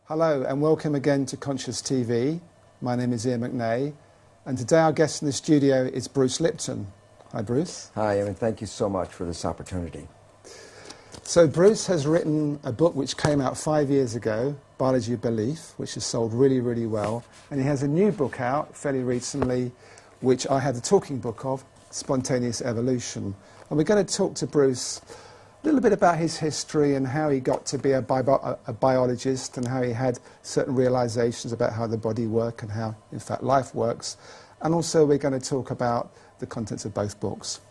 Hello and welcome again to Conscious TV. My name is Ian McNay and today our guest in the studio is Bruce Lipton. Hi Bruce. Hi, and thank you so much for this opportunity. So Bruce has written a book which came out 5 years ago, Biology of Belief, which has sold really, really well. And he has a new book out fairly recently, which I had the talking book of, Spontaneous Evolution. And we're going to talk to Bruce a little bit about his history and how he got to be a biologist and how he had certain realizations about how the body works and how, in fact, life works. And also we're going to talk about the contents of both books.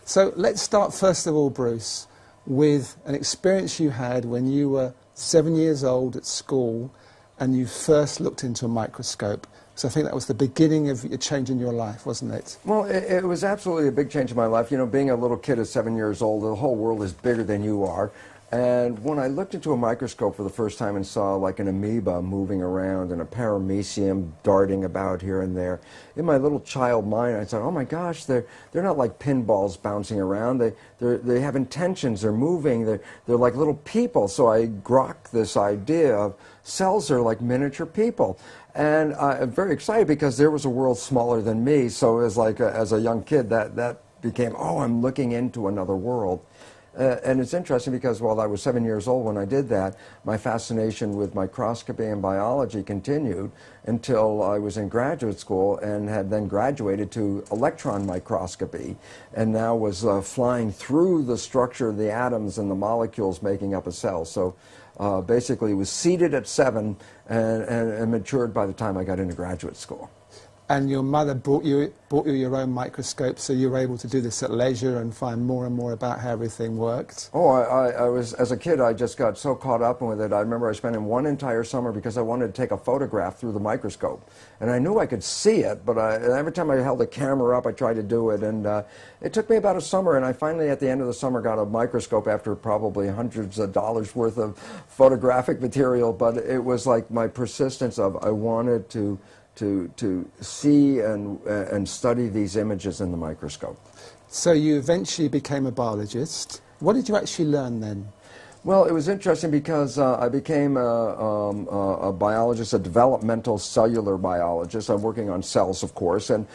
So let's start, first of all, Bruce, with an experience you had when you were 7 years old at school and you first looked into a microscope. So I think that was the beginning of a change in your life, wasn't it? Well, it was absolutely a big change in my life. You know, being a little kid at 7 years old, the whole world is bigger than you are. And when I looked into a microscope for the first time and saw like an amoeba moving around and a paramecium darting about here and there, in my little child mind I thought, oh my gosh, they're not like pinballs bouncing around. They have intentions, they're moving, they're like little people. So I grokked this idea of cells are like miniature people. And I'm very excited because there was a world smaller than me. So as like as a young kid, that became, oh, I'm looking into another world. And it's interesting because while I was 7 years old when I did that, my fascination with microscopy and biology continued until I was in graduate school and had then graduated to electron microscopy and now was flying through the structure of the atoms and the molecules making up a cell. So basically was seeded at 7 and matured by the time I got into graduate school. And your mother bought you your own microscope, so you were able to do this at leisure and find more and more about how everything worked? Oh, I was, as a kid, I just got so caught up with it. I remember I spent one entire summer because I wanted to take a photograph through the microscope. And I knew I could see it, but every time I held the camera up, I tried to do it. And it took me about a summer, and I finally, at the end of the summer, got a microscope after probably hundreds of dollars worth of photographic material. But it was like my persistence of I wanted to see and study these images in the microscope. So you eventually became a biologist. What did you actually learn then? Well, it was interesting because I became a biologist, a developmental cellular biologist. I'm working on cells, of course, and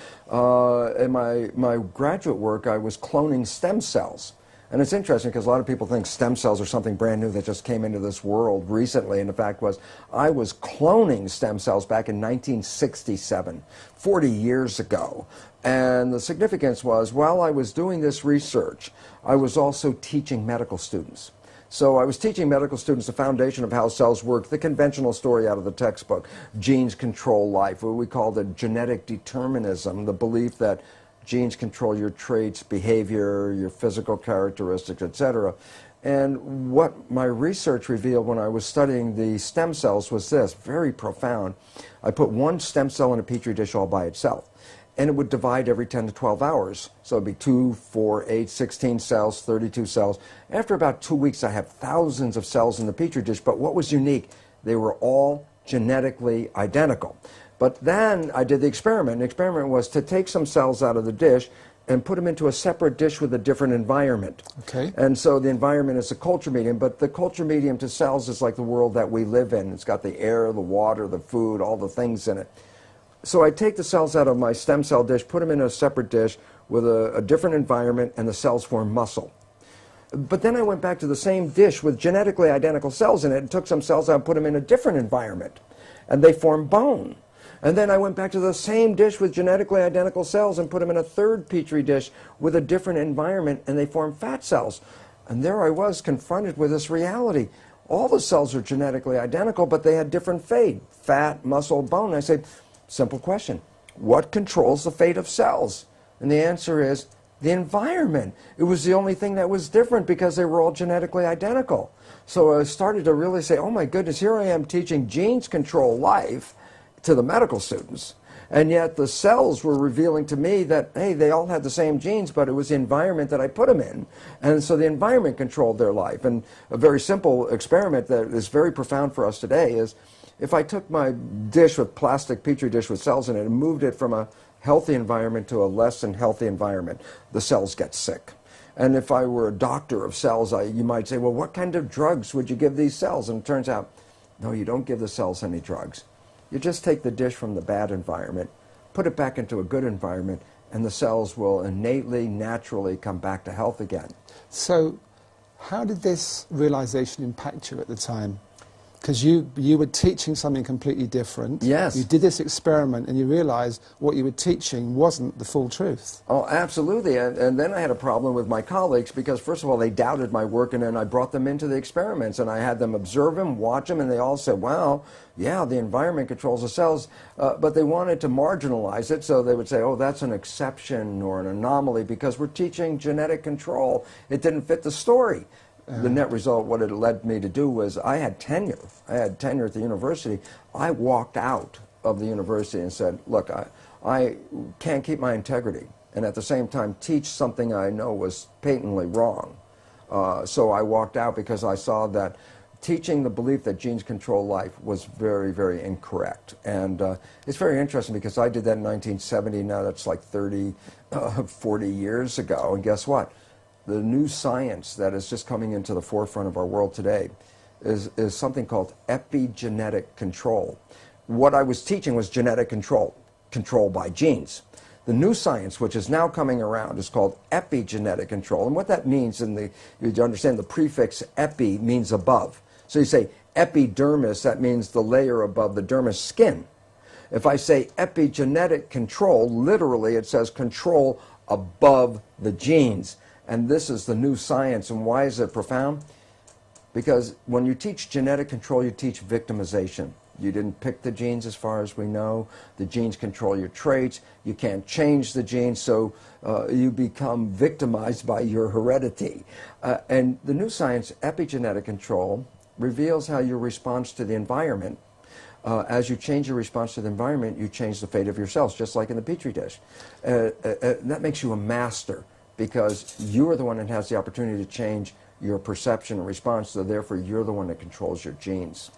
in my graduate work I was cloning stem cells. And it's interesting because a lot of people think stem cells are something brand new that just came into this world recently, and the fact was I was cloning stem cells back in 1967, 40 years ago. And the significance was, while I was doing this research, I was also teaching medical students. So I was teaching medical students the foundation of how cells work, the conventional story out of the textbook, genes control life, what we call the genetic determinism, the belief that genes control your traits, behavior, your physical characteristics, etc. And what my research revealed when I was studying the stem cells was this, very profound. I put one stem cell in a petri dish all by itself, and it would divide every 10 to 12 hours. So it'd be 2, 4, 8, 16 cells, 32 cells. After about 2 weeks, I have thousands of cells in the petri dish, but what was unique? They were all genetically identical. But then I did the experiment. The experiment was to take some cells out of the dish and put them into a separate dish with a different environment. Okay. And so the environment is the culture medium, but the culture medium to cells is like the world that we live in. It's got the air, the water, the food, all the things in it. So I take the cells out of my stem cell dish, put them in a separate dish with a different environment, and the cells form muscle. But then I went back to the same dish with genetically identical cells in it and took some cells out and put them in a different environment, and they form bone. And then I went back to the same dish with genetically identical cells and put them in a third petri dish with a different environment, and they formed fat cells. And there I was confronted with this reality. All the cells are genetically identical, but they had different fate, fat, muscle, bone. I said, simple question, what controls the fate of cells? And the answer is the environment. It was the only thing that was different because they were all genetically identical. So I started to really say, oh my goodness, here I am teaching genes control life to the medical students, and yet the cells were revealing to me that, hey, they all had the same genes, but it was the environment that I put them in, and so the environment controlled their life. And a very simple experiment that is very profound for us today is if I took my dish with plastic petri dish with cells in it and moved it from a healthy environment to a less than healthy environment, the cells get sick. And if I were a doctor of cells, you might say, well, what kind of drugs would you give these cells? And it turns out No, you don't give the cells any drugs. You just take the dish from the bad environment, put it back into a good environment, and the cells will innately, naturally come back to health again. So how did this realization impact you at the time? Because you were teaching something completely different. Yes. You did this experiment and you realized what you were teaching wasn't the full truth. Oh, absolutely. And then I had a problem with my colleagues because, first of all, they doubted my work, and then I brought them into the experiments, and I had them observe them, watch them, and they all said, wow, yeah, the environment controls the cells. But they wanted to marginalize it, so they would say, oh, that's an exception or an anomaly because we're teaching genetic control. It didn't fit the story. The net result, what it led me to do was I had tenure. I had tenure at the university. I walked out of the university and said, look, I can't keep my integrity and at the same time teach something I know was patently wrong. So I walked out because I saw that teaching the belief that genes control life was very, very incorrect. And it's very interesting because I did that in 1970. Now that's like 40 years ago. And guess what? The new science that is just coming into the forefront of our world today is something called epigenetic control. What I was teaching was genetic control by genes. The new science, which is now coming around, is called epigenetic control. And what that means, you understand the prefix epi means above. So you say epidermis, that means the layer above the dermis, skin. If I say epigenetic control, literally it says control above the genes. And this is the new science. And why is it profound? Because when you teach genetic control, you teach victimization. You didn't pick the genes as far as we know. The genes control your traits. You can't change the genes, so you become victimized by your heredity. And the new science, epigenetic control, reveals how your response to the environment, as you change your response to the environment, you change the fate of your cells, just like in the Petri dish. That makes you a master, because you're the one that has the opportunity to change your perception and response, so therefore you're the one that controls your genes.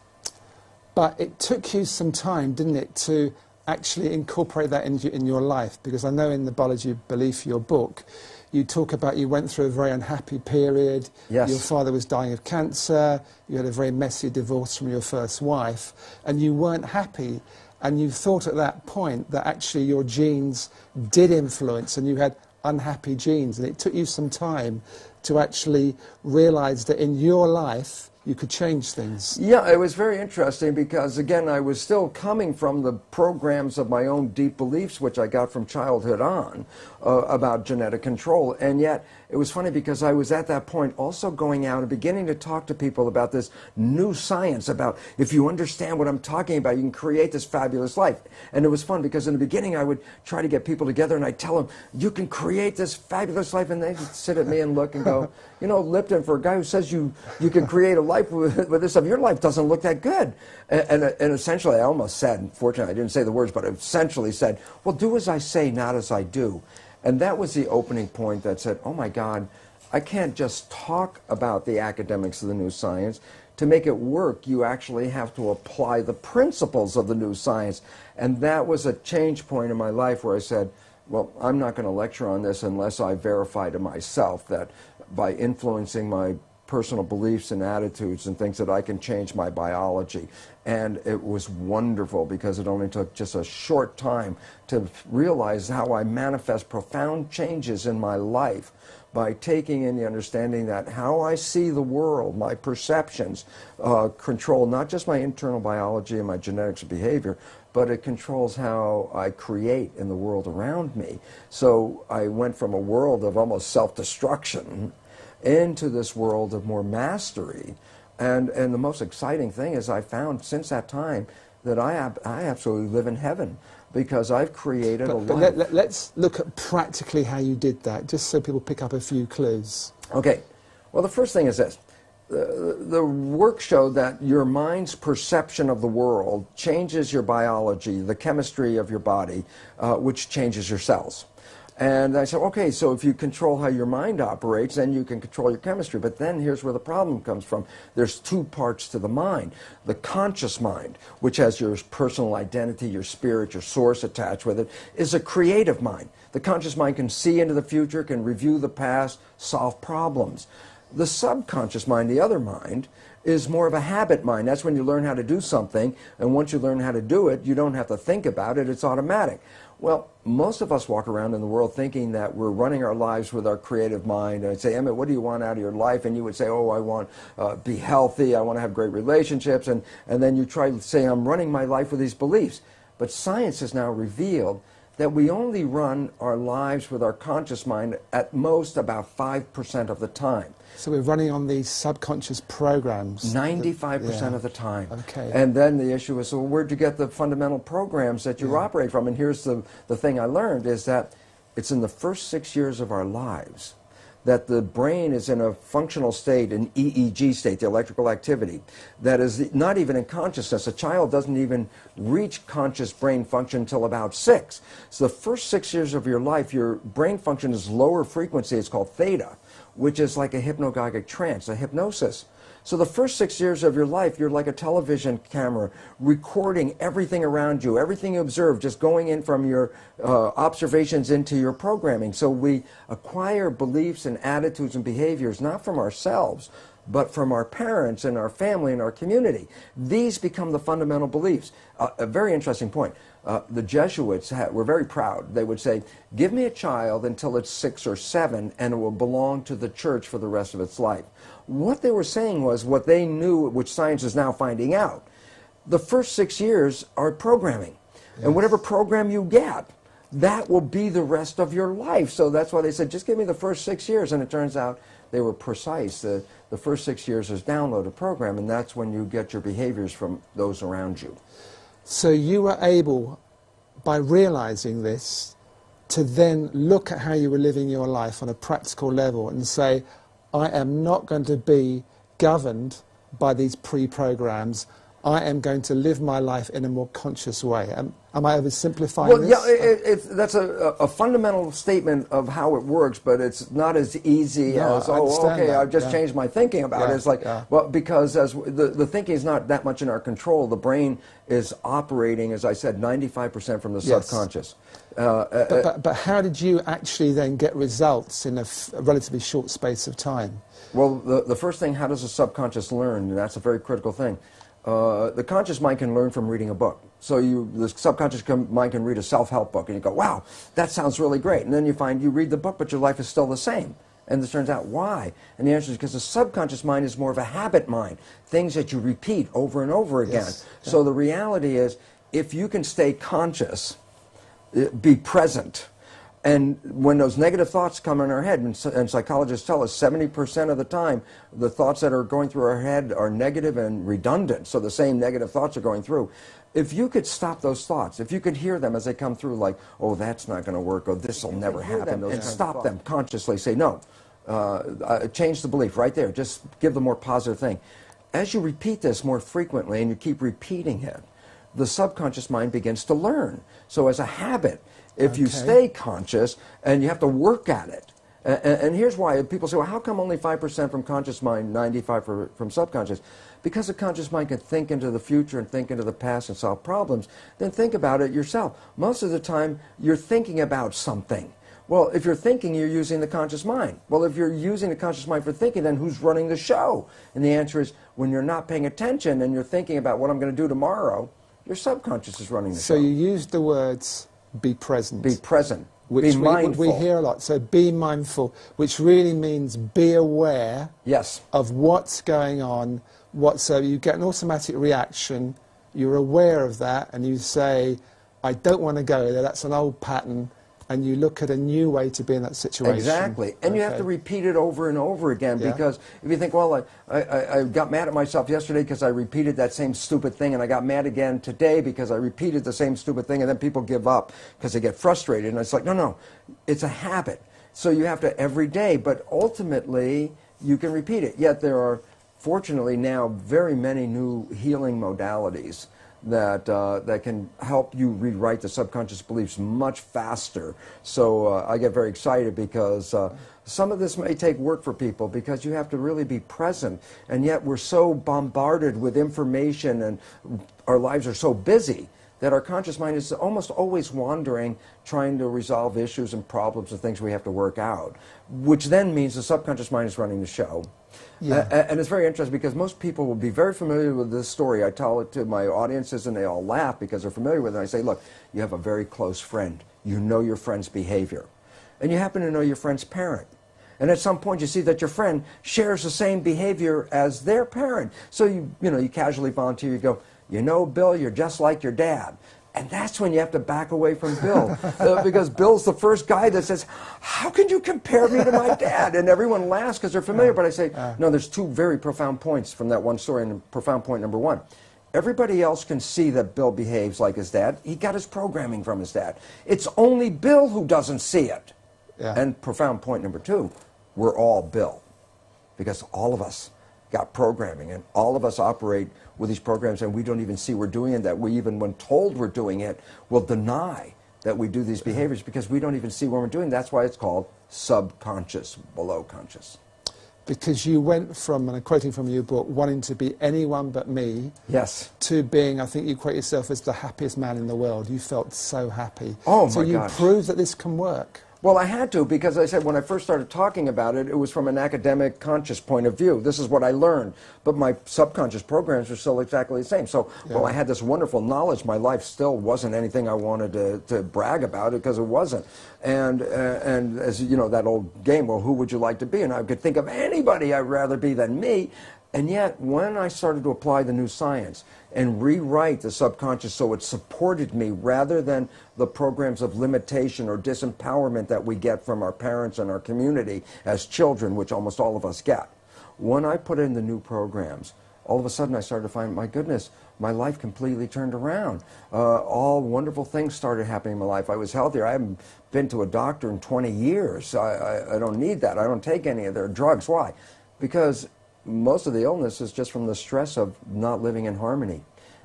But it took you some time, didn't it, to actually incorporate that in your life? Because I know in the Biology of Belief, your book, you talk about you went through a very unhappy period. Yes. Your father was dying of cancer. You had a very messy divorce from your first wife, and you weren't happy. And you thought at that point that actually your genes did influence, and you had unhappy genes, and it took you some time to actually realize that in your life you could change things. Yeah, it was very interesting because, again, I was still coming from the programs of my own deep beliefs, which I got from childhood on, about genetic control. And yet, it was funny because I was at that point also going out and beginning to talk to people about this new science, about if you understand what I'm talking about, you can create this fabulous life. And it was fun because in the beginning I would try to get people together and I'd tell them, you can create this fabulous life, and they'd sit at me and look and go, you know, Lipton, for a guy who says you can create a life with this stuff, your life doesn't look that good. And essentially I almost said, fortunately I didn't say the words, but I essentially said, well, do as I say, not as I do. And that was the opening point that said, oh my God, I can't just talk about the academics of the new science. To make it work, you actually have to apply the principles of the new science. And that was a change point in my life where I said, well, I'm not going to lecture on this unless I verify to myself that by influencing my personal beliefs and attitudes and things that I can change my biology. And it was wonderful because it only took just a short time to realize how I manifest profound changes in my life by taking in the understanding that how I see the world, my perceptions, control not just my internal biology and my genetics and behavior, but it controls how I create in the world around me. So I went from a world of almost self-destruction into this world of more mastery. And the most exciting thing is I found since that time that I absolutely live in heaven because I've created a life. Let's look at practically how you did that, just so people pick up a few clues. Okay. Well, the first thing is this. The work showed that your mind's perception of the world changes your biology, the chemistry of your body, which changes your cells. And I said, okay, so if you control how your mind operates, then you can control your chemistry. But then here's where the problem comes from. There's two parts to the mind. The conscious mind, which has your personal identity, your spirit, your source attached with it, is a creative mind. The conscious mind can see into the future, can review the past, solve problems. The subconscious mind, the other mind, is more of a habit mind. That's when you learn how to do something, and once you learn how to do it, you don't have to think about it, it's automatic. Well, most of us walk around in the world thinking that we're running our lives with our creative mind. And I'd say, Emmett, what do you want out of your life? And you would say, oh, I want to be healthy, I want to have great relationships. And then you try to say, I'm running my life with these beliefs. But science has now revealed that we only run our lives with our conscious mind at most about 5% of the time. So we're running on these subconscious programs. 95% of the time. Okay. And then the issue is, so where'd you get the fundamental programs that you operate from? And here's the thing I learned is that it's in the first 6 years of our lives that the brain is in a functional state, an EEG state, the electrical activity, that is not even in consciousness. A child doesn't even reach conscious brain function until about 6. So the first 6 years of your life, your brain function is lower frequency. It's called theta, which is like a hypnagogic trance, a hypnosis. So the first 6 years of your life, you're like a television camera, recording everything around you, everything you observe, just going in from your observations into your programming. So we acquire beliefs and attitudes and behaviors, not from ourselves, but from our parents and our family and our community. These become the fundamental beliefs. A very interesting point. The Jesuits were very proud. They would say, give me a child until it's 6 or 7 and it will belong to the church for the rest of its life. What they were saying was what they knew, which science is now finding out. The first 6 years are programming. Yes. And whatever program you get, that will be the rest of your life. So that's why they said, just give me the first 6 years. And it turns out they were precise. The first 6 years is download a program, and that's when you get your behaviors from those around you. So you were able, by realizing this, to then look at how you were living your life on a practical level and say, I am not going to be governed by these pre-programs. I am going to live my life in a more conscious way. Am I oversimplifying this? Yeah, that's a fundamental statement of how it works, but it's not as easy as, I've just changed my thinking about it. It's like, well, because as the thinking is not that much in our control. The brain is operating, as I said, 95% from the subconscious. But how did you actually then get results in a relatively short space of time? Well, the first thing, how does the subconscious learn? And that's a very critical thing. The conscious mind can learn from reading a book. So the subconscious mind can read a self-help book, and you go, wow, that sounds really great. And then you find you read the book, but your life is still the same. And it turns out, why? And the answer is because the subconscious mind is more of a habit mind, things that you repeat over and over again. Yes. So the reality is, if you can stay conscious, be present, and when those negative thoughts come in our head, and psychologists tell us 70% of the time, the thoughts that are going through our head are negative and redundant, so the same negative thoughts are going through. If you could stop those thoughts, if you could hear them as they come through, like, oh, that's not going to work, or this will never happen, and stop them consciously, say, no, change the belief right there, just give the more positive thing. As you repeat this more frequently, and you keep repeating it, the subconscious mind begins to learn. So as a habit, if you stay conscious, and you have to work at it. And here's why. People say, well, how come only 5% from conscious mind, 95% from subconscious? Because the conscious mind can think into the future and think into the past and solve problems. Then think about it yourself. Most of the time, you're thinking about something. Well, if you're thinking, you're using the conscious mind. Well, if you're using the conscious mind for thinking, then who's running the show? And the answer is, when you're not paying attention and you're thinking about what I'm going to do tomorrow, your subconscious is running the show. So you used the words, be present. Be present. Which be mindful. We hear a lot. So be mindful, which really means be aware of what's going on. So you get an automatic reaction, you're aware of that, and you say, I don't want to go there, that's an old pattern, and you look at a new way to be in that situation. Exactly. And you have to repeat it over and over again, because if you think, well, I got mad at myself yesterday because I repeated that same stupid thing, and I got mad again today because I repeated the same stupid thing, and then people give up because they get frustrated. And it's like, no, it's a habit. So you have to every day, but ultimately you can repeat it. Yet there are, fortunately now, very many new healing modalities that can help you rewrite the subconscious beliefs much faster. So I get very excited because some of this may take work for people, because you have to really be present, and yet we're so bombarded with information and our lives are so busy that our conscious mind is almost always wandering, trying to resolve issues and problems and things we have to work out, which then means the subconscious mind is running the show. Yeah. And it's very interesting because most people will be very familiar with this story. I tell it to my audiences and they all laugh because they're familiar with it. And I say, look, you have a very close friend. You know your friend's behavior. And you happen to know your friend's parent. And at some point you see that your friend shares the same behavior as their parent. So you casually volunteer, you go, you know, Bill, you're just like your dad. And that's when you have to back away from Bill. Because Bill's the first guy that says, how can you compare me to my dad? And everyone laughs because they're familiar. But I say, no, there's two very profound points from that one story. And profound point number one, everybody else can see that Bill behaves like his dad. He got his programming from his dad. It's only Bill who doesn't see it. Yeah. And profound point number two, we're all Bill. Because all of us got programming, and all of us operate with these programs, and we don't even see we're doing it, that we even, when told we're doing it, will deny that we do these behaviors because we don't even see when we're doing it. That's why it's called subconscious, below conscious. Because you went from, and I'm quoting from your book, wanting to be anyone but me, yes, to being, I think you quote yourself as the happiest man in the world. You felt so happy. Oh, my gosh. So you proved that this can work. Well, I had to, because I said when I first started talking about it, it was from an academic, conscious point of view. This is what I learned. But my subconscious programs were still exactly the same. So while I had this wonderful knowledge, my life still wasn't anything I wanted to brag about it, because it wasn't. And as you know, that old game, well, who would you like to be? And I could think of anybody I'd rather be than me. And yet, when I started to apply the new science and rewrite the subconscious so it supported me rather than the programs of limitation or disempowerment that we get from our parents and our community as children, which almost all of us get, when I put in the new programs, all of a sudden I started to find, my goodness, my life completely turned around. All wonderful things started happening in my life. I was healthier. I haven't been to a doctor in 20 years. I don't need that. I don't take any of their drugs. Why? Because most of the illness is just from the stress of not living in harmony.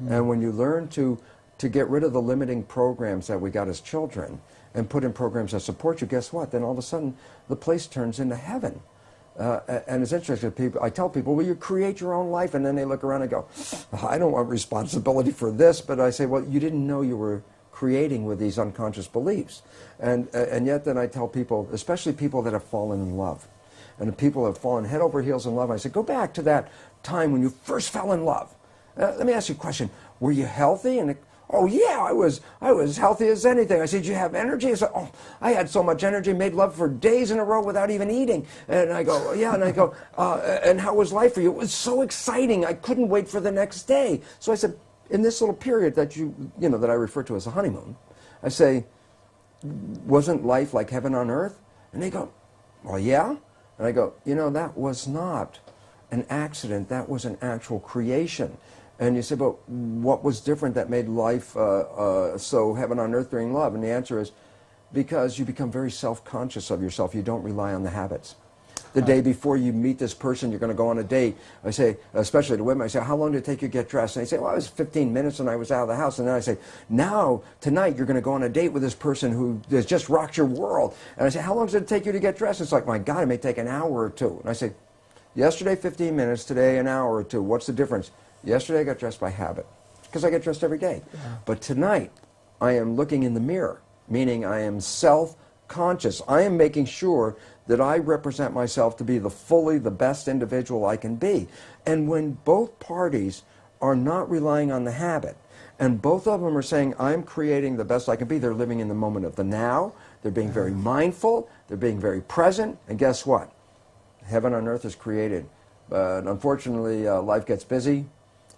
And when you learn to get rid of the limiting programs that we got as children and put in programs that support you, guess what? Then all of a sudden the place turns into heaven. And it's interesting, I tell people, well, you create your own life, and then they look around and go, I don't want responsibility for this. But I say, well, you didn't know you were creating with these unconscious beliefs. And yet then I tell people, especially people that have fallen in love, and the people have fallen head over heels in love. I said, go back to that time when you first fell in love. Let me ask you a question. Were you healthy? And oh yeah, I was healthy as anything. I said, did you have energy? I said, oh, I had so much energy, made love for days in a row without even eating. And I go, yeah. And I go, and how was life for you? It was so exciting. I couldn't wait for the next day. So I said, in this little period that that I refer to as a honeymoon, I say, wasn't life like heaven on earth? And they go, well, yeah. And I go, that was not an accident. That was an actual creation. And you say, but what was different that made life so heaven on earth during love? And the answer is because you become very self-conscious of yourself. You don't rely on the habits. The day before you meet this person, you're going to go on a date. I say, especially to women, I say, how long did it take you to get dressed? And they say, well, it was 15 minutes and I was out of the house. And then I say, now, tonight, you're going to go on a date with this person who has just rocked your world. And I say, how long did it take you to get dressed? It's like, my God, it may take an hour or two. And I say, yesterday, 15 minutes, today, an hour or two. What's the difference? Yesterday, I got dressed by habit, because I get dressed every day. Yeah. But tonight, I am looking in the mirror, meaning I am self-conscious. I am making sure that I represent myself to be the best individual I can be. And when both parties are not relying on the habit, and both of them are saying, I'm creating the best I can be, they're living in the moment of the now, they're being very mindful, they're being very present, and guess what? Heaven on earth is created. But unfortunately, life gets busy.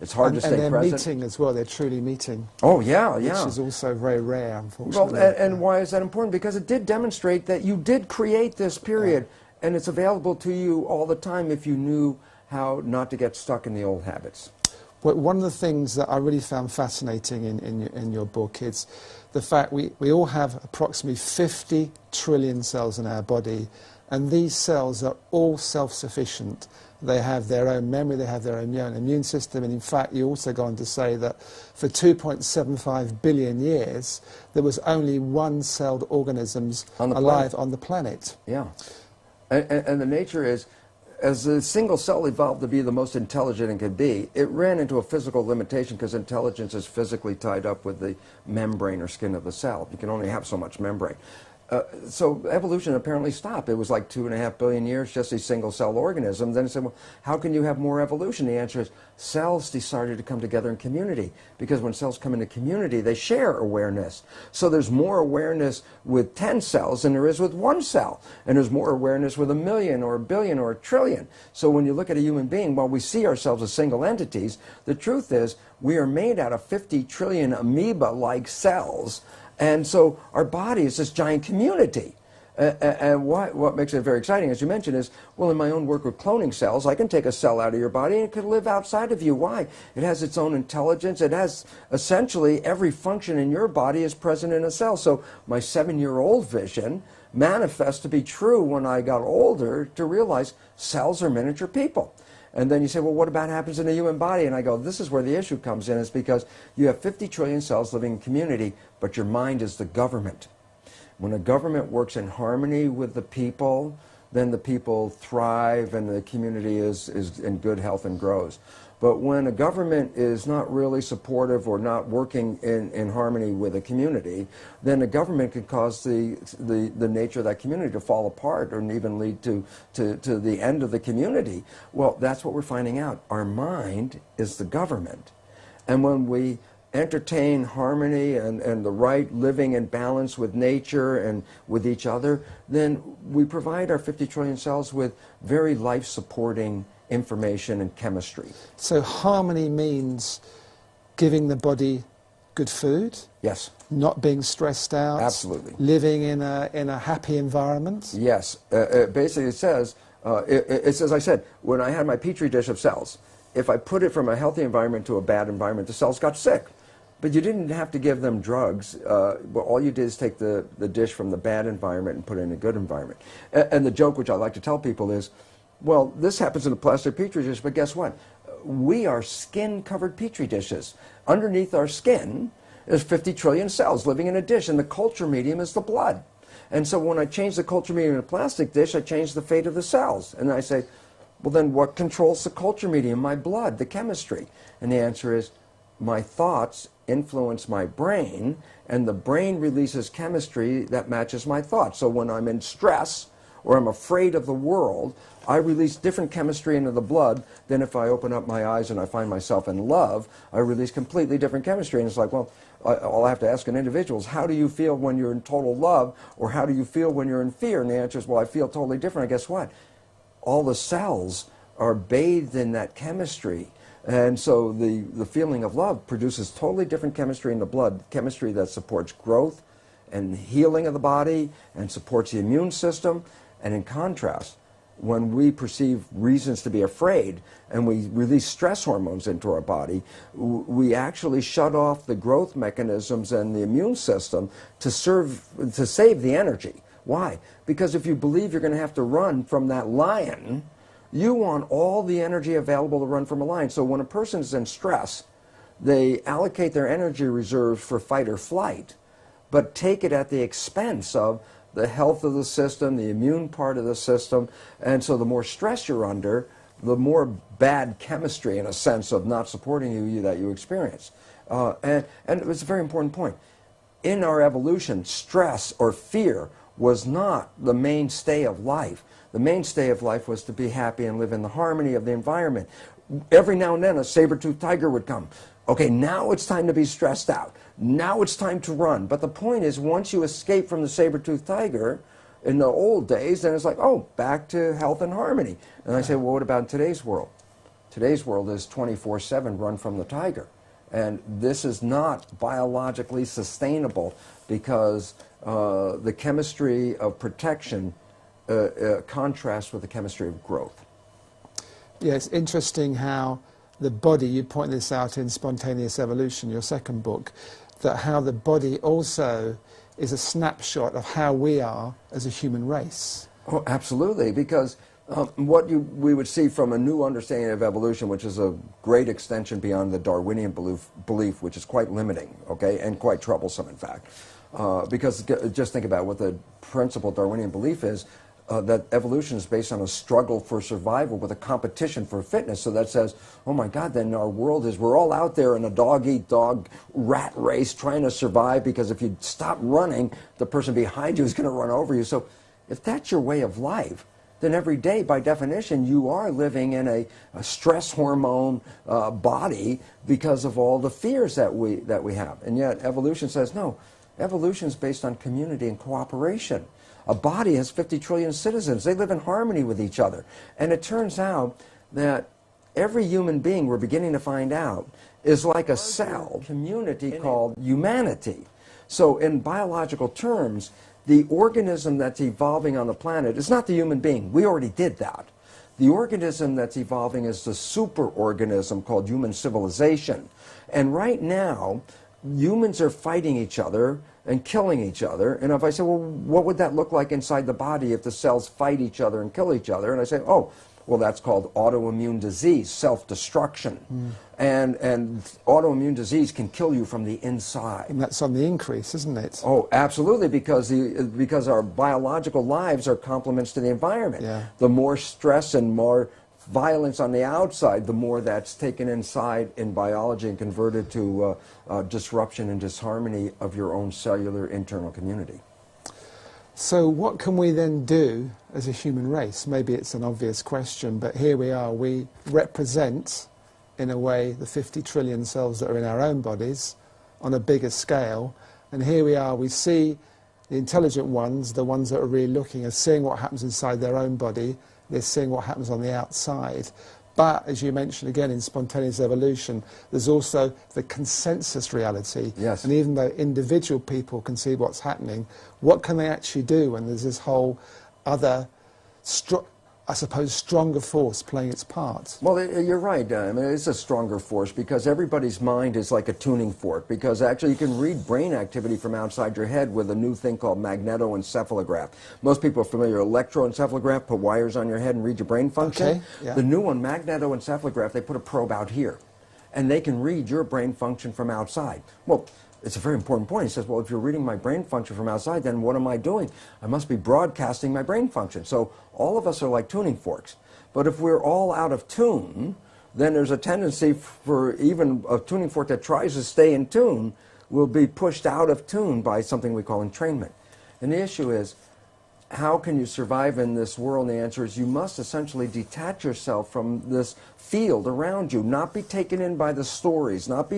It's hard to stay present. And they're meeting as well. They're truly meeting. Oh, yeah, yeah. Which is also very rare, unfortunately. Well, and why is that important? Because it did demonstrate that you did create this period, and it's available to you all the time if you knew how not to get stuck in the old habits. Well, one of the things that I really found fascinating in your book is the fact we all have approximately 50 trillion cells in our body, and these cells are all self-sufficient. They have their own memory, they have their own immune system, and in fact you also go on to say that for 2.75 billion years there was only one-celled organisms alive on the planet. Yeah, and the nature is, as the single cell evolved to be the most intelligent it could be, it ran into a physical limitation because intelligence is physically tied up with the membrane or skin of the cell. You can only have so much membrane. So evolution apparently stopped. It was like 2.5 billion years, just a single-cell organism. Then it said, well, how can you have more evolution? The answer is cells decided to come together in community, because when cells come into community, they share awareness. So there's more awareness with 10 cells than there is with 1 cell. And there's more awareness with 1 million or 1 billion or 1 trillion. So when you look at a human being, while we see ourselves as single entities, the truth is we are made out of 50 trillion amoeba-like cells. And so our body is this giant community. And what makes it very exciting, as you mentioned, is, well, in my own work with cloning cells, I can take a cell out of your body and it could live outside of you. Why? It has its own intelligence. It has essentially every function in your body is present in a cell. So my 7-year-old vision manifests to be true when I got older, to realize cells are miniature people. And then you say, well, what about happens in the human body? And I go, this is where the issue comes in, is because you have 50 trillion cells living in community, but your mind is the government. When a government works in harmony with the people, then the people thrive and the community is in good health and grows. But when a government is not really supportive or not working in harmony with a community, then the government could cause the nature of that community to fall apart, or even lead to the end of the community. Well, that's what we're finding out. Our mind is the government. And when we entertain harmony and the right living in balance with nature and with each other, then we provide our 50 trillion cells with very life-supporting information and chemistry. So harmony means giving the body good food? Yes. Not being stressed out? Absolutely. Living in a happy environment? Yes. Basically it says, it's as I said, when I had my petri dish of cells, if I put it from a healthy environment to a bad environment, the cells got sick. But you didn't have to give them drugs. But all you did is take the dish from the bad environment and put it in a good environment. And the joke which I like to tell people is, well, this happens in a plastic petri dish, but guess what? We are skin-covered petri dishes. Underneath our skin is 50 trillion cells living in a dish, and the culture medium is the blood. And so when I change the culture medium in a plastic dish, I change the fate of the cells. And I say, well, then what controls the culture medium? My blood, the chemistry. And the answer is, my thoughts influence my brain, and the brain releases chemistry that matches my thoughts. So when I'm in stress or I'm afraid of the world, I release different chemistry into the blood than if I open up my eyes and I find myself in love. I release completely different chemistry. And it's like, well, all I have to ask an individual is, how do you feel when you're in total love, or how do you feel when you're in fear? And the answer is, well, I feel totally different. And guess what? All the cells are bathed in that chemistry. And so the feeling of love produces totally different chemistry in the blood, chemistry that supports growth and healing of the body and supports the immune system. And in contrast, when we perceive reasons to be afraid and we release stress hormones into our body, we actually shut off the growth mechanisms and the immune system to save the energy. Why? Because if you believe you're going to have to run from that lion, you want all the energy available to run from a lion. So when a person is in stress, they allocate their energy reserves for fight or flight, but take it at the expense of the health of the system, the immune part of the system. And so the more stress you're under, the more bad chemistry, in a sense, of not supporting you that you experience. And it's a very important point. In our evolution, stress or fear was not the mainstay of life. The mainstay of life was to be happy and live in the harmony of the environment. Every now and then a saber-toothed tiger would come. Okay, now it's time to be stressed out. Now it's time to run. But the point is, once you escape from the saber-toothed tiger, in the old days, then it's like, oh, back to health and harmony. And I say, well, what about today's world? Today's world is 24/7 run from the tiger. And this is not biologically sustainable, because the chemistry of protection contrasts with the chemistry of growth. Yeah, it's interesting how the body, you point this out in Spontaneous Evolution, your second book, that how the body also is a snapshot of how we are as a human race. Oh, absolutely, because what we would see from a new understanding of evolution, which is a great extension beyond the Darwinian belief, which is quite limiting, okay, and quite troublesome, in fact. Because just think about what the principal Darwinian belief is. that evolution is based on a struggle for survival with a competition for fitness. So that says, oh my God, then our world is, we're all out there in a dog-eat-dog rat race trying to survive, because if you stop running, the person behind you is going to run over you. So if that's your way of life, then every day, by definition, you are living in a stress hormone body because of all the fears that we have. And yet evolution says, no, evolution is based on community and cooperation. A body has 50 trillion citizens. They live in harmony with each other. And it turns out that every human being, we're beginning to find out, is like a cell community called humanity. So in biological terms, the organism that's evolving on the planet is not the human being. We already did that. The organism that's evolving is the superorganism called human civilization. And right now, humans are fighting each other and killing each other. And if I say, well, what would that look like inside the body if the cells fight each other and kill each other? And I say, oh, well, that's called autoimmune disease, self-destruction. And autoimmune disease can kill you from the inside. And that's on the increase, isn't it? Oh, absolutely, because our biological lives are complements to the environment. Yeah. The more stress and more violence on the outside, the more that's taken inside in biology and converted to disruption and disharmony of your own cellular internal community. So what can we then do as a human race? Maybe it's an obvious question, but here we are. We represent, in a way, the 50 trillion cells that are in our own bodies on a bigger scale. And here we are. We see the intelligent ones, the ones that are really looking, are seeing what happens inside their own body. They're seeing what happens on the outside. But, as you mentioned again, in spontaneous evolution, there's also the consensus reality. Yes. And even though individual people can see what's happening, what can they actually do when there's this whole other, I suppose, stronger force playing its part? Well, you're right. I mean, it's a stronger force because everybody's mind is like a tuning fork, because actually you can read brain activity from outside your head with a new thing called magnetoencephalograph. Most people are familiar with electroencephalograph, put wires on your head and read your brain function. Okay, yeah. The new one, magnetoencephalograph, they put a probe out here, and they can read your brain function from outside. Well, it's a very important point. He says, well, if you're reading my brain function from outside, then what am I doing? I must be broadcasting my brain function. So all of us are like tuning forks. But if we're all out of tune, then there's a tendency for even a tuning fork that tries to stay in tune will be pushed out of tune by something we call entrainment. And the issue is, how can you survive in this world? And the answer is you must essentially detach yourself from this field around you, not be taken in by the stories, not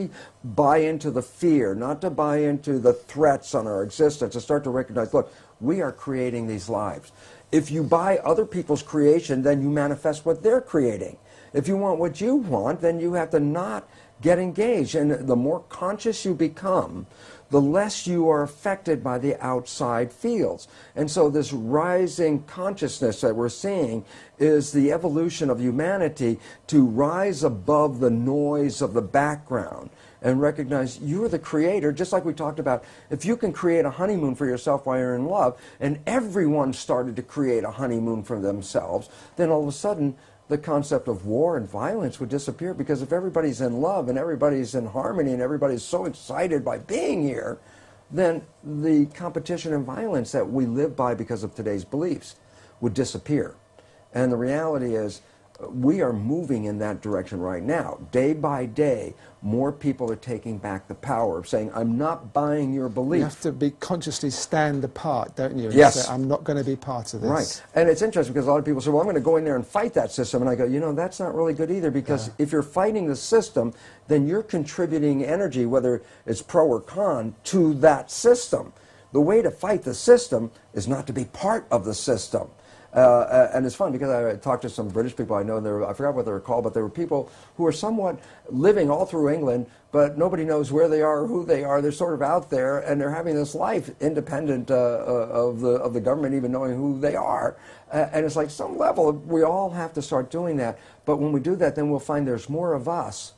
buy into the fear, not to buy into the threats on our existence, and start to recognize, look, we are creating these lives. If you buy other people's creation, then you manifest what they're creating. If you want what you want, then you have to not get engaged. And the more conscious you become, the less you are affected by the outside fields. And so this rising consciousness that we're seeing is the evolution of humanity to rise above the noise of the background and recognize you're the creator, just like we talked about. If you can create a honeymoon for yourself while you're in love, and everyone started to create a honeymoon for themselves, then all of a sudden the concept of war and violence would disappear, because if everybody's in love and everybody's in harmony and everybody's so excited by being here, then the competition and violence that we live by because of today's beliefs would disappear. And the reality is, we are moving in that direction right now. Day by day, more people are taking back the power of saying, I'm not buying your belief. You have to be consciously stand apart, don't you? And Yes. say, I'm not going to be part of this. Right. And it's interesting because a lot of people say, well, I'm going to go in there and fight that system. And I go, you know, that's not really good either, because if you're fighting the system, then you're contributing energy, whether it's pro or con, to that system. The way to fight the system is not to be part of the system. And it's fun because I talked to some British people I know, and I forgot what they were called, but they were people who are somewhat living all through England, but nobody knows where they are or who they are. They're sort of out there, and they're having this life independent of the government even knowing who they are. And it's like some level, we all have to start doing that. But when we do that, then we'll find there's more of us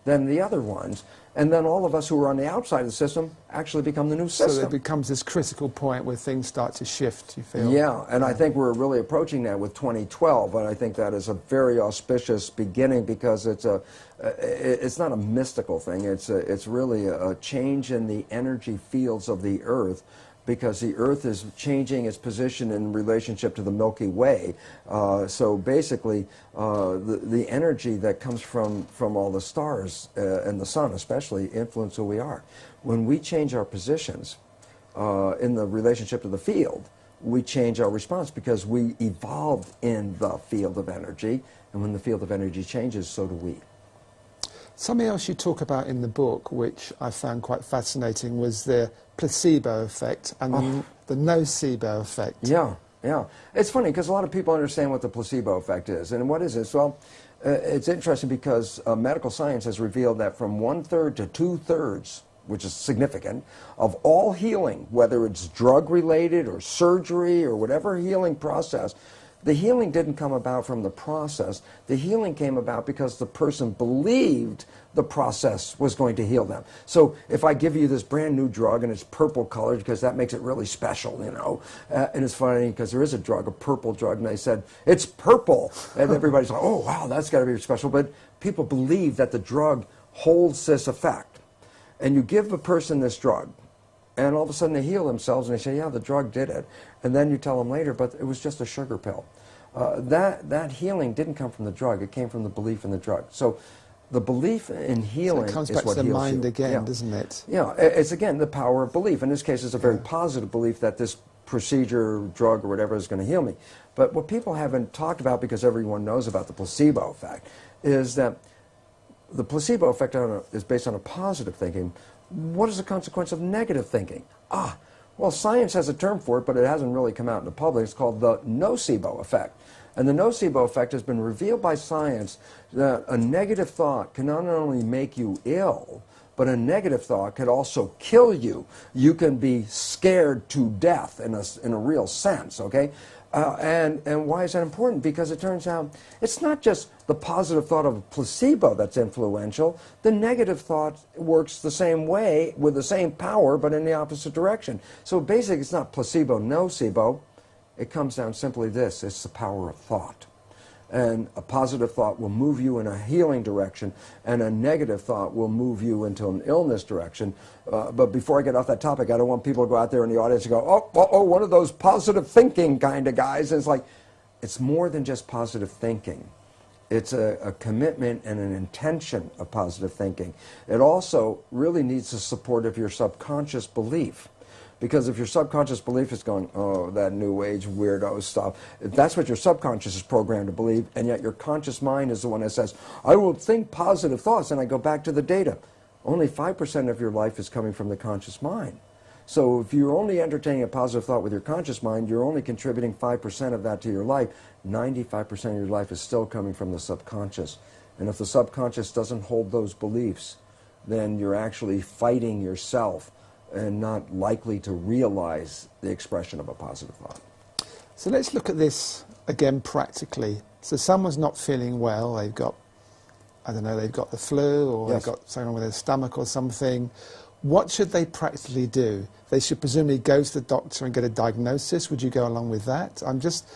than the other ones. And then all of us who are on the outside of the system actually become the new system. So it becomes this critical point where things start to shift, you feel? Yeah, and I think we're really approaching that with 2012, and I think that is a very auspicious beginning, because it's not a mystical thing. It's really a change in the energy fields of the earth because the Earth is changing its position in relationship to the Milky Way. So basically, the energy that comes from all the stars and the sun especially influence who we are. When we change our positions in the relationship to the field, we change our response because we evolved in the field of energy, and when the field of energy changes, so do we. Something else you talk about in the book, which I found quite fascinating, was the placebo effect and the nocebo effect. Yeah, yeah. It's funny because a lot of people understand what the placebo effect is. And what is this? Well, it's interesting because medical science has revealed that from 1/3 to 2/3, which is significant, of all healing, whether it's drug-related or surgery or whatever healing process, the healing didn't come about from the process. The healing came about because the person believed the process was going to heal them. So if I give you this brand new drug and it's purple colored because that makes it really special, you know. And it's funny because there is a drug, a purple drug, and they said, it's purple. And everybody's like, oh, wow, that's got to be special. But people believe that the drug holds this effect. And you give a person this drug, and all of a sudden they heal themselves and they say, yeah, the drug did it. And then you tell them later, but it was just a sugar pill. That healing didn't come from the drug. It came from the belief in the drug. So the belief in healing is what heals you. It comes back to the mind again, doesn't it? Yeah, it's again the power of belief. In this case, it's a very positive belief that this procedure, drug, or whatever is going to heal me. But what people haven't talked about, because everyone knows about the placebo effect, is that the placebo effect is based on a positive thinking. What is the consequence of negative thinking? Well, science has a term for it, but it hasn't really come out in the public. It's called the nocebo effect. And the nocebo effect has been revealed by science that a negative thought can not only make you ill, but a negative thought could also kill you. You can be scared to death in a real sense, okay? And why is that important? Because it turns out it's not just the positive thought of a placebo that's influential. The negative thought works the same way with the same power but in the opposite direction. So basically it's not placebo, nocebo. It comes down simply this. It's the power of thought. And a positive thought will move you in a healing direction, and a negative thought will move you into an illness direction. But before I get off that topic, I don't want people to go out there in the audience and go, one of those positive thinking kind of guys. And it's like, it's more than just positive thinking. It's a commitment and an intention of positive thinking. It also really needs the support of your subconscious belief. Because if your subconscious belief is going, oh, that new age weirdo stuff, if that's what your subconscious is programmed to believe, and yet your conscious mind is the one that says, I will think positive thoughts, and I go back to the data. Only 5% of your life is coming from the conscious mind. So if you're only entertaining a positive thought with your conscious mind, you're only contributing 5% of that to your life. 95% of your life is still coming from the subconscious. And if the subconscious doesn't hold those beliefs, then you're actually fighting yourself and not likely to realize the expression of a positive thought. So let's look at this again practically. So someone's not feeling well, they've got, I don't know, they've got the flu, or they've got something wrong with their stomach or something. What should they practically do? They should presumably go to the doctor and get a diagnosis. Would you go along with that? I'm just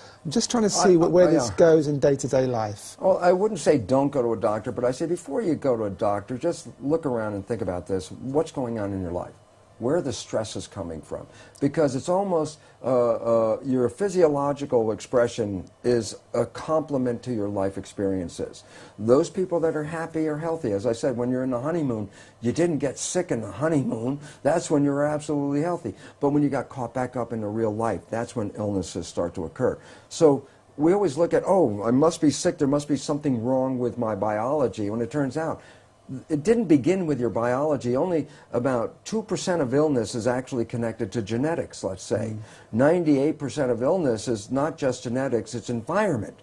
trying to see where this goes in day-to-day life. Well, I wouldn't say don't go to a doctor, but I say before you go to a doctor, just look around and think about this. What's going on in your life? Where are the stresses coming from? Because it's almost your physiological expression is a complement to your life experiences. Those people that are happy are healthy. As I said, when you're in the honeymoon, you didn't get sick in the honeymoon. That's when you're absolutely healthy. But when you got caught back up into real life, that's when illnesses start to occur. So we always look at, oh, I must be sick, there must be something wrong with my biology, when it turns out it didn't begin with your biology. Only about 2% of illness is actually connected to genetics, let's say. 98% of illness is not just genetics, it's environment.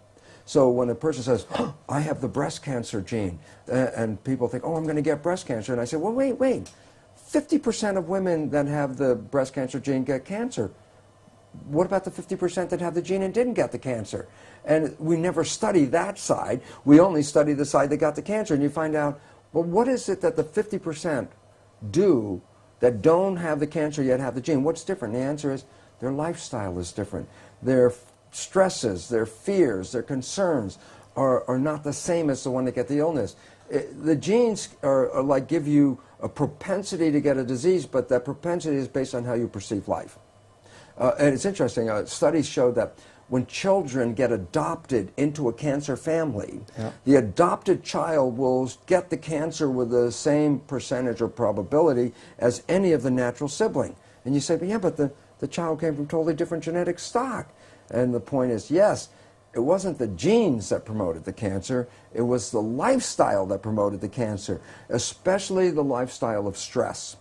So when a person says, oh, I have the breast cancer gene, and people think, oh, I'm going to get breast cancer. And I say, well, wait. 50% of women that have the breast cancer gene get cancer. What about the 50% that have the gene and didn't get the cancer? And we never study that side. We only study the side that got the cancer. And you find out, well, what is it that the 50% do that don't have the cancer yet have the gene? What's different? The answer is their lifestyle is different. Their stresses, their fears, their concerns are not the same as the one that get the illness. The genes are like give you a propensity to get a disease, but that propensity is based on how you perceive life. And it's interesting, studies show that when children get adopted into a cancer family, the adopted child will get the cancer with the same percentage or probability as any of the natural sibling. And you say, but yeah, but the child came from totally different genetic stock. And the point is, yes, it wasn't the genes that promoted the cancer, it was the lifestyle that promoted the cancer, especially the lifestyle of stress.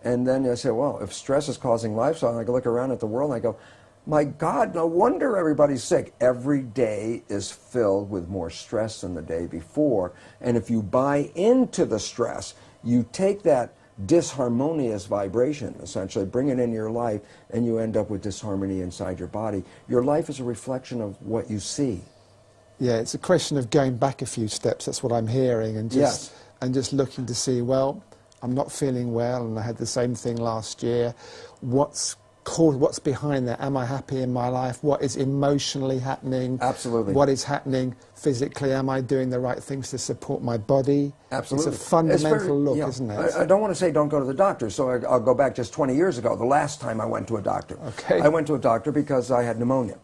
And then I say, well, if stress is causing lifestyle, and I look around at the world and I go, my God, no wonder everybody's sick. Every day is filled with more stress than the day before. And if you buy into the stress, you take that disharmonious vibration, essentially, bring it into your life, and you end up with disharmony inside your body. Your life is a reflection of what you see. Yeah, it's a question of going back a few steps. That's what I'm hearing. And just looking to see, well, I'm not feeling well, and I had the same thing last year. What's behind that? Am I happy in my life? What is emotionally happening? Absolutely. What is happening physically? Am I doing the right things to support my body? Absolutely. It's a fundamental look, isn't it? I don't want to say don't go to the doctor, so I'll go back just 20 years ago, the last time I went to a doctor. Okay. I went to a doctor because I had pneumonia.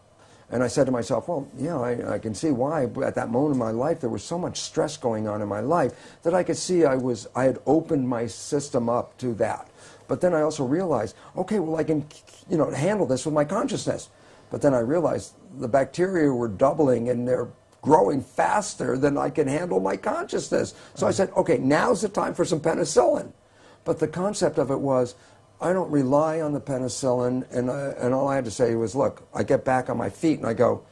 And I said to myself, well, yeah, I can see why. At that moment in my life, there was so much stress going on in my life that I could see I had opened my system up to that. But then I also realized, okay, well, I can, handle this with my consciousness. But then I realized the bacteria were doubling and they're growing faster than I can handle my consciousness. So I said, okay, now's the time for some penicillin. But the concept of it was, I don't rely on the penicillin, and all I had to say was, look, I get back on my feet and I go,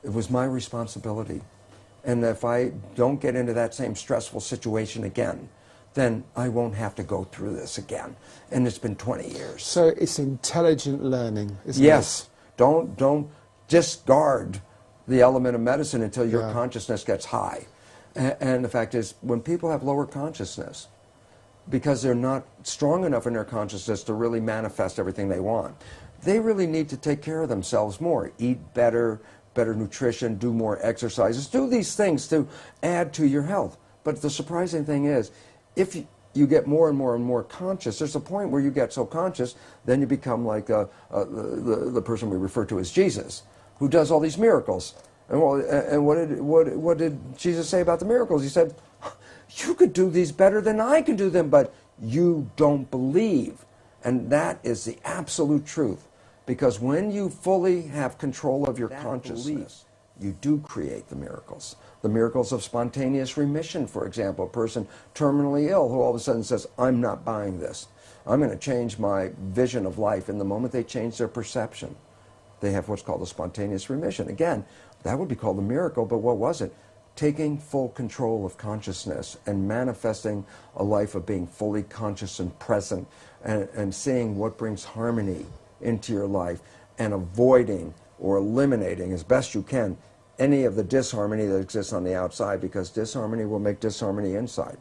it was my responsibility. And if I don't get into that same stressful situation again, then I won't have to go through this again. And it's been 20 years. So it's intelligent learning, isn't it? Yes. Don't discard the element of medicine until your consciousness gets high. And the fact is, when people have lower consciousness, because they're not strong enough in their consciousness to really manifest everything they want, they really need to take care of themselves more. Eat better, better nutrition, do more exercises, do these things to add to your health. But the surprising thing is, if you get more and more and more conscious, there's a point where you get so conscious, then you become like the person we refer to as Jesus, who does all these miracles. And what did Jesus say about the miracles? He said, you could do these better than I can do them, but you don't believe. And that is the absolute truth. Because when you fully have control of your consciousness, you do create the miracles. The miracles of spontaneous remission, for example, a person terminally ill who all of a sudden says, I'm not buying this. I'm going to change my vision of life. And the moment they change their perception, they have what's called a spontaneous remission. Again, that would be called a miracle, but what was it? Taking full control of consciousness and manifesting a life of being fully conscious and present and seeing what brings harmony into your life and avoiding or eliminating as best you can any of the disharmony that exists on the outside, because disharmony will make disharmony inside.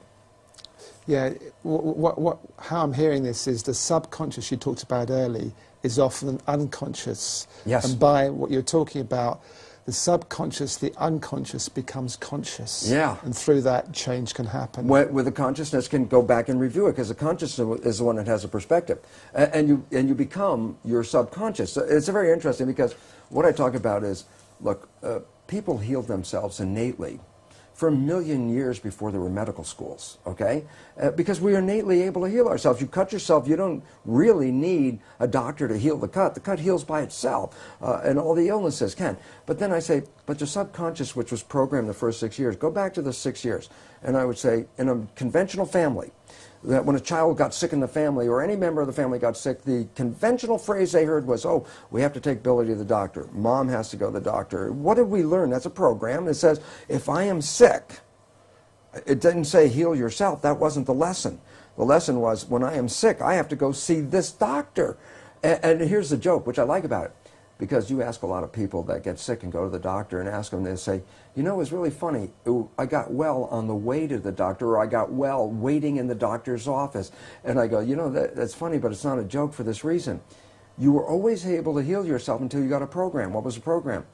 Yeah, how I'm hearing this is the subconscious you talked about early is often unconscious. Yes. And by what you're talking about, the subconscious, the unconscious becomes conscious. Yeah. And through that, change can happen. Where the consciousness can go back and review it, because the consciousness is the one that has a perspective. And you become your subconscious. So it's very interesting, because what I talk about is, look, people healed themselves innately for 1 million years before there were medical schools, okay? Because we are innately able to heal ourselves. You cut yourself, you don't really need a doctor to heal the cut. The cut heals by itself, and all the illnesses can. But then I say, but your subconscious, which was programmed the first 6 years, go back to the 6 years. And I would say, in a conventional family, that when a child got sick in the family, or any member of the family got sick, the conventional phrase they heard was, oh, we have to take Billy to the doctor. Mom has to go to the doctor. What did we learn? That's a program. It says, if I am sick, it didn't say heal yourself. That wasn't the lesson. The lesson was, when I am sick, I have to go see this doctor. And here's the joke, which I like about it. Because you ask a lot of people that get sick and go to the doctor and ask them, they say, you know, it's really funny. I got well on the way to the doctor, or I got well waiting in the doctor's office. And I go, you know, that's funny, but it's not a joke for this reason. You were always able to heal yourself until you got a program. What was the program?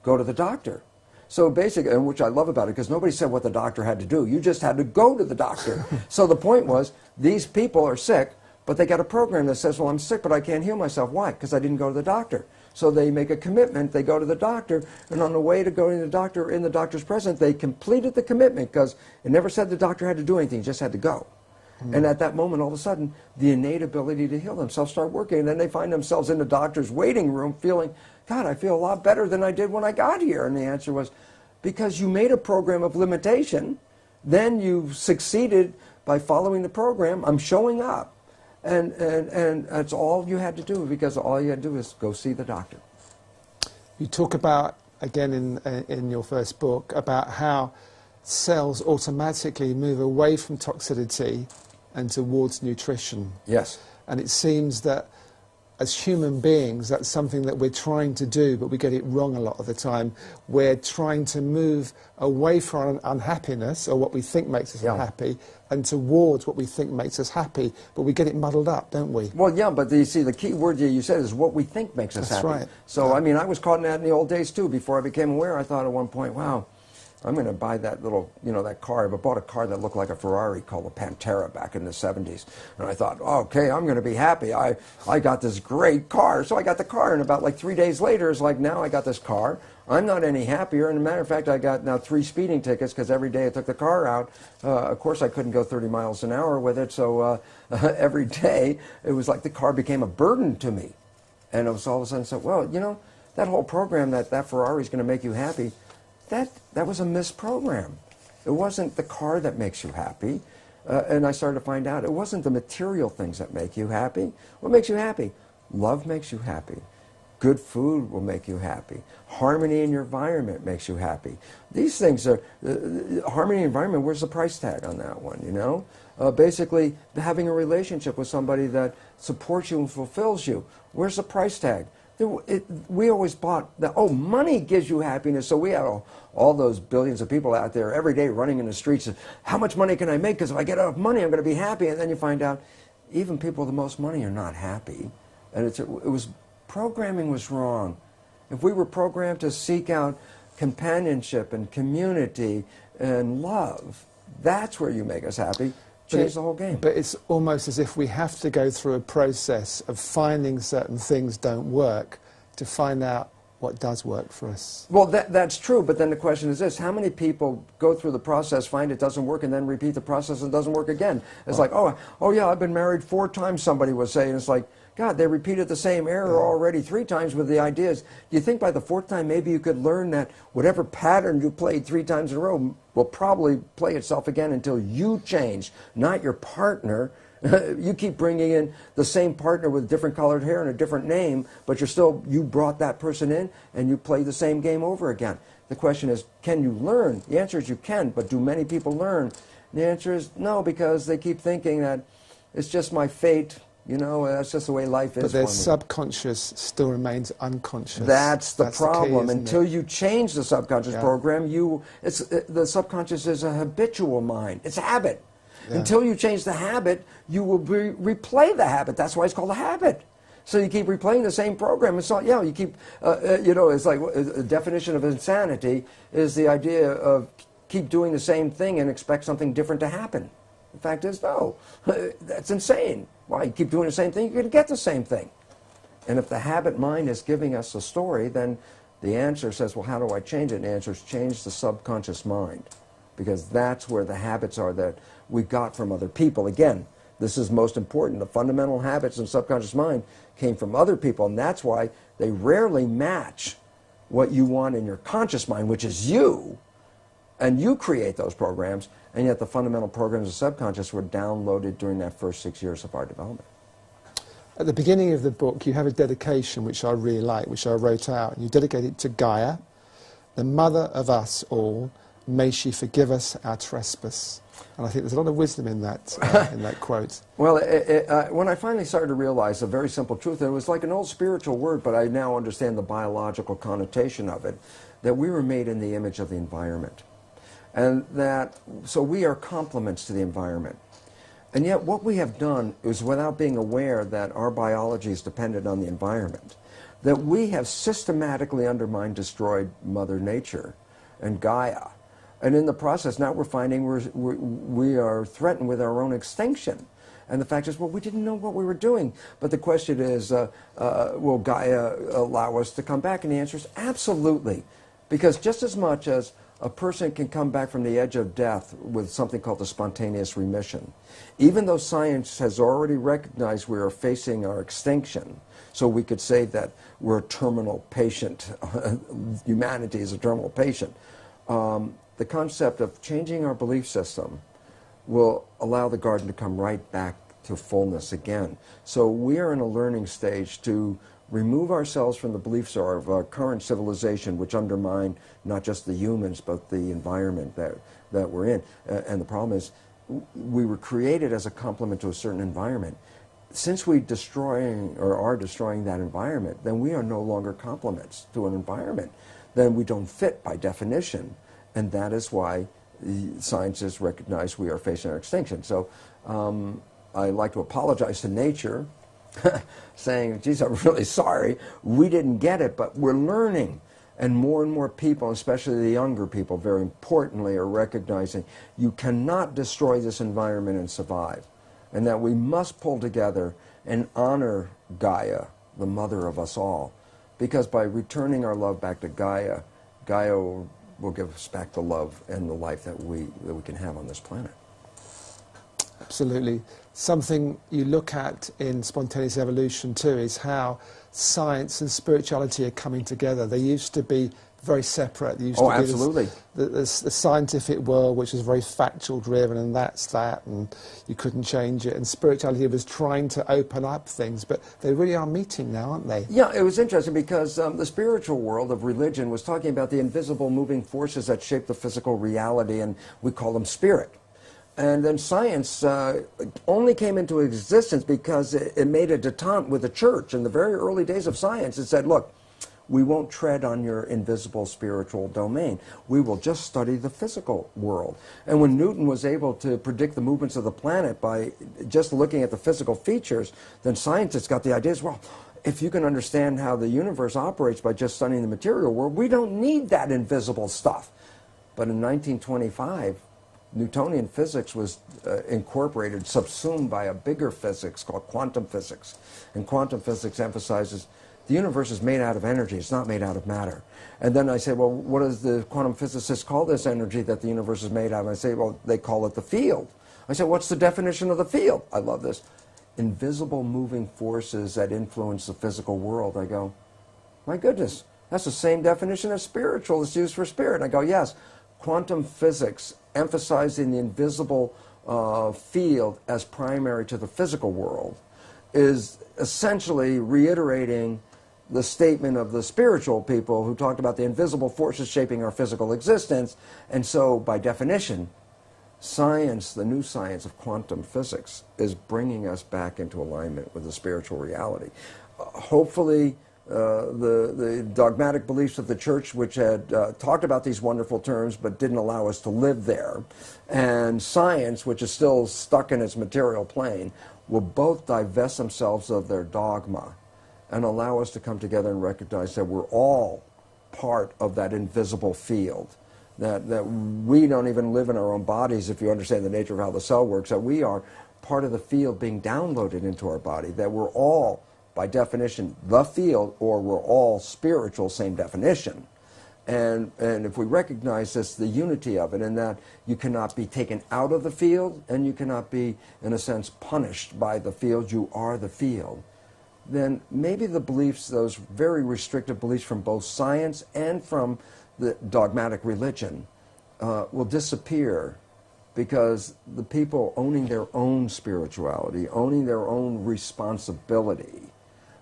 Go to the doctor. So basically, and which I love about it, because nobody said what the doctor had to do. You just had to go to the doctor. So the point was, these people are sick But they got a program that says, well, I'm sick, but I can't heal myself. Why? Because I didn't go to the doctor. So they make a commitment, they go to the doctor, and on the way to going to the doctor, in the doctor's presence, they completed the commitment because it never said the doctor had to do anything, just had to go. And at that moment, all of a sudden, the innate ability to heal themselves start working. And then they find themselves in the doctor's waiting room feeling, God, I feel a lot better than I did when I got here. And the answer was, because you made a program of limitation, then you succeeded by following the program. I'm showing up. And that's all you had to do, because all you had to do is go see the doctor. You talk about, again in your first book, about how cells automatically move away from toxicity and towards nutrition. Yes. And it seems that as human beings, that's something that we're trying to do, but we get it wrong a lot of the time. We're trying to move away from unhappiness, or what we think makes us unhappy, and towards what we think makes us happy, but we get it muddled up, don't we? Well, yeah, but you see, the key word you said is what we think makes us happy. That's right. So, I mean, I was caught in that in the old days, too. Before I became aware, I thought at one point, wow, I'm going to buy that little, that car. I bought a car that looked like a Ferrari called the Puterea back in the 70s. And I thought, okay, I'm going to be happy. I got this great car. So I got the car, and about like 3 days later, it's like, now I got this car. I'm not any happier. And as a matter of fact, I got now 3 speeding tickets because every day I took the car out. Of course, I couldn't go 30 miles an hour with it. So every day, it was like the car became a burden to me. And it was all of a sudden, so, well, that whole program that Ferrari is going to make you happy, that was a misprogram. It wasn't the car that makes you happy. And I started to find out it wasn't the material things that make you happy. What makes you happy? Love makes you happy. Good food will make you happy. Harmony in your environment makes you happy. These things are, harmony in your environment, where's the price tag on that one, Basically, having a relationship with somebody that supports you and fulfills you, where's the price tag? We always thought that, money gives you happiness, so we had all those billions of people out there every day running in the streets. How much money can I make? Because if I get enough money, I'm going to be happy. And then you find out even people with the most money are not happy. And programming was wrong. If we were programmed to seek out companionship and community and love, that's where you make us happy. Change the whole game. But it's almost as if we have to go through a process of finding certain things don't work to find out what does work for us. Well, that's true, but then the question is this: how many people go through the process, find it doesn't work, and then repeat the process and it doesn't work again? It's like, oh yeah, I've been married 4 times, somebody was saying. It's like, God, they repeated the same error already 3 times with the ideas. Do you think by the 4th time maybe you could learn that whatever pattern you played 3 times in a row will probably play itself again until you change, not your partner? You keep bringing in the same partner with different colored hair and a different name, but you brought that person in and you play the same game over again. The question is, can you learn? The answer is you can, but do many people learn? The answer is no, because they keep thinking that it's just my fate. That's just the way life is. But their subconscious still remains unconscious. That's the problem. The key, Until you change the subconscious program, the subconscious is a habitual mind. It's a habit. Yeah. Until you change the habit, you will replay the habit. That's why it's called a habit. So you keep replaying the same program. It's not, you keep, it's like a definition of insanity is the idea of keep doing the same thing and expect something different to happen. The fact is, no, that's insane. Why? You keep doing the same thing, you're going to get the same thing. And if the habit mind is giving us a story, then the answer says, well, how do I change it? And the answer is change the subconscious mind, because that's where the habits are that we got from other people. Again, this is most important. The fundamental habits in subconscious mind came from other people, and that's why they rarely match what you want in your conscious mind, which is you, and you create those programs. And yet the fundamental programs of subconscious were downloaded during that first 6 years of our development. At the beginning of the book, you have a dedication which I really like, which I wrote out. You dedicate it to Gaia, the mother of us all. May she forgive us our trespass. And I think there's a lot of wisdom in that quote. Well, when I finally started to realize a very simple truth, it was like an old spiritual word, but I now understand the biological connotation of it, that we were made in the image of the environment. And so we are complements to the environment. And yet what we have done is, without being aware that our biology is dependent on the environment, that we have systematically undermined, destroyed Mother Nature and Gaia. And in the process, now we're finding we are threatened with our own extinction. And the fact is, well, we didn't know what we were doing. But the question is, will Gaia allow us to come back? And the answer is absolutely. Because just as much as a person can come back from the edge of death with something called the spontaneous remission, even though science has already recognized we are facing our extinction, so we could say that we're a terminal patient, humanity is a terminal patient, the concept of changing our belief system will allow the garden to come right back to fullness again. So we are in a learning stage to remove ourselves from the beliefs of our current civilization, which undermine not just the humans, but the environment that we're in. And the problem is, we were created as a complement to a certain environment. Since we are destroying that environment, then we are no longer complements to an environment. Then we don't fit by definition. And that is why scientists recognize we are facing our extinction. So I like to apologize to nature, saying, geez, I'm really sorry, we didn't get it, but we're learning. And more people, especially the younger people, very importantly, are recognizing you cannot destroy this environment and survive. And that we must pull together and honor Gaia, the mother of us all. Because by returning our love back to Gaia, Gaia will give us back the love and the life that we can have on this planet. Absolutely. Something you look at in spontaneous evolution too is how science and spirituality are coming together. They used to be very separate. There used to be absolutely. The scientific world, which was very factual driven, and that's that, and you couldn't change it. And spirituality was trying to open up things, but they really are meeting now, aren't they? Yeah, it was interesting because the spiritual world of religion was talking about the invisible moving forces that shape the physical reality, and we call them spirit. And then science only came into existence because it made a detente with the church. In the very early days of science, it said, look, we won't tread on your invisible spiritual domain. We will just study the physical world. And when Newton was able to predict the movements of the planet by just looking at the physical features, then scientists got the ideas, well, if you can understand how the universe operates by just studying the material world, we don't need that invisible stuff. But in 1925, Newtonian physics was incorporated, subsumed by a bigger physics called quantum physics. And quantum physics emphasizes the universe is made out of energy, it's not made out of matter. And then I say, well, what does the quantum physicists call this energy that the universe is made out of? And I say, well, they call it the field. I say, what's the definition of the field? I love this. Invisible moving forces that influence the physical world. I go, my goodness, that's the same definition as spiritual that's used for spirit. And I go, yes, quantum physics emphasizing the invisible field as primary to the physical world is essentially reiterating the statement of the spiritual people who talked about the invisible forces shaping our physical existence. And so, by definition, science, the new science of quantum physics, is bringing us back into alignment with the spiritual reality. Hopefully, the dogmatic beliefs of the church, which had talked about these wonderful terms but didn't allow us to live there, and science, which is still stuck in its material plane, will both divest themselves of their dogma and allow us to come together and recognize that we're all part of that invisible field, that we don't even live in our own bodies, if you understand the nature of how the cell works, that we are part of the field being downloaded into our body, that we're all, by definition, the field, or we're all spiritual, same definition. And if we recognize this, the unity of it, and that you cannot be taken out of the field, and you cannot be, in a sense, punished by the field, you are the field, then maybe the beliefs, those very restrictive beliefs from both science and from the dogmatic religion, will disappear, because the people owning their own spirituality, owning their own responsibility,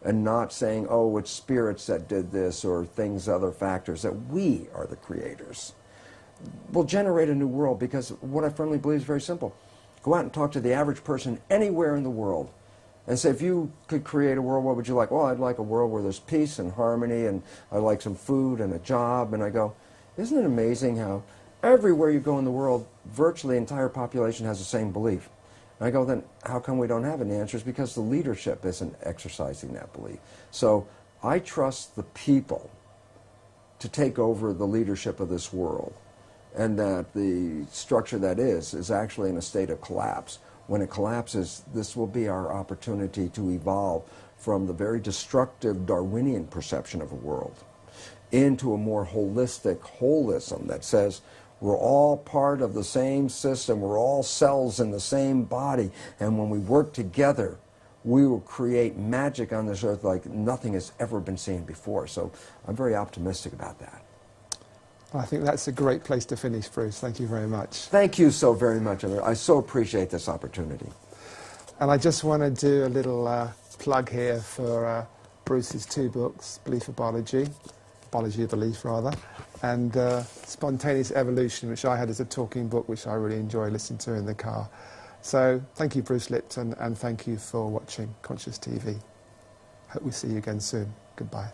and not saying, oh, it's spirits that did this or things, other factors, that we are the creators, will generate a new world. Because what I firmly believe is very simple. Go out and talk to the average person anywhere in the world and say, if you could create a world, what would you like? Well, I'd like a world where there's peace and harmony, and I'd like some food and a job. And I go, isn't it amazing how everywhere you go in the world, virtually the entire population has the same belief? And I go, then how come we don't have it? And the answer is because the leadership isn't exercising that belief. So I trust the people to take over the leadership of this world, and that the structure that is actually in a state of collapse. when it collapses, this will be our opportunity to evolve from the very destructive Darwinian perception of a world into a more holistic holism that says we're all part of the same system, we're all cells in the same body, and when we work together, we will create magic on this earth like nothing has ever been seen before. So I'm very optimistic about that. I think that's a great place to finish, Bruce. Thank you very much. Thank you so very much. I so appreciate this opportunity. And I just want to do a little plug here for Bruce's 2 books, Belief of Biology, Biology of Belief rather, and Spontaneous Evolution, which I had as a talking book, which I really enjoy listening to in the car. So thank you, Bruce Lipton, and thank you for watching Conscious TV. Hope we see you again soon. Goodbye.